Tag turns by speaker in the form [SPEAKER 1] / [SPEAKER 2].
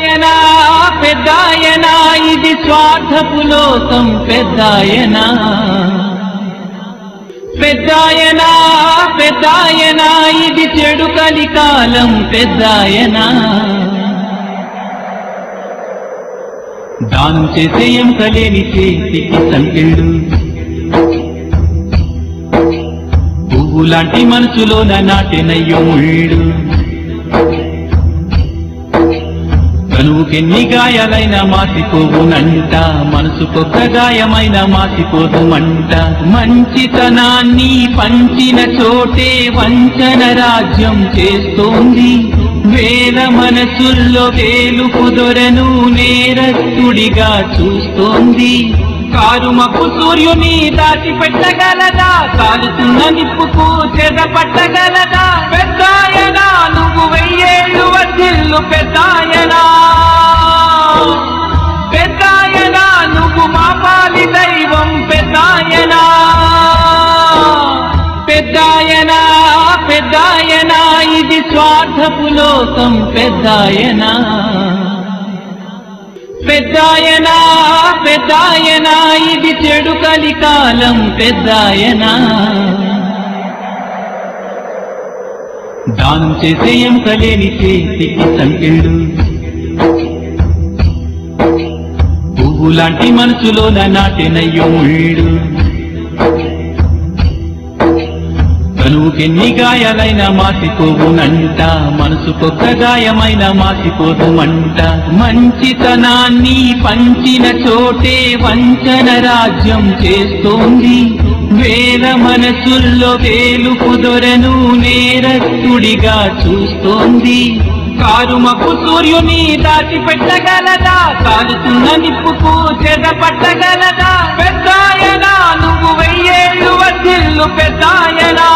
[SPEAKER 1] పెద్దాయనా పెద్దాయనా ఇది స్వార్థపు లోకం పెద్దాయనా పెద్దాయనా పెద్దాయనా ఇది చెడు కలికాలం పెద్దాయనా దానం చేసే ఎంకలేని చేతికి సంకెళ్ళు పువ్వులాంటి మనసులోన నాటినయ్యో ముళ్ళు కనువుకెన్ని గాయాలైనా మాసిపోవునంట మనసుకొక్క గాయమైన మాసిపోదు మంట మంచితనాన్ని పంచిన చోటే వంచన రాజ్యం చేస్తోంది వేల మనసుల్లో వేలుపు దొరను నేరస్తుడిగా చూస్తోంది కారుమపు సూర్యుని దాచిపెట్టగలదా కాలుతున్న నిప్పుకు చెద పట్టగలదా పెద్దాయనా నువ్వు 1000 ఏళ్ళు వర్ధిల్లు పెద్దాయనా పెద్దాయనా నువ్వు మా పాలి దైవం పెద్దాయనా పెద్దాయనా పెద్దాయనా ఇది స్వార్థపు లోకం పెద్దాయనా పెద్దాయనా పెద్దాయనా ఇది చెడు కలికాలం పెద్దాయనా దానం చేసే ఎంకలేని చేతికి సంకెళ్ళు పువ్వులాంటి మనసులోన నాటినయ్యో ముళ్ళు కనువుకెన్ని గాయాలైనా మాసిపోవునంట మనసుకొక్క గాయమైన మాసిపోదు మంట మంచితనాన్ని పంచిన చోటే వంచన రాజ్యం చేస్తోంది వేల మనసుల్లో వేలుపు దొరను నేరస్తుడిగా చూస్తోంది కారుమపు సూర్యుని దాచిపెట్టగలదా కాలుతున్న నిప్పుకు చెద పట్టగలదా పెద్దాయనా నువ్వు 1000 ఏళ్ళు వర్ధిల్లు పెద్దాయనా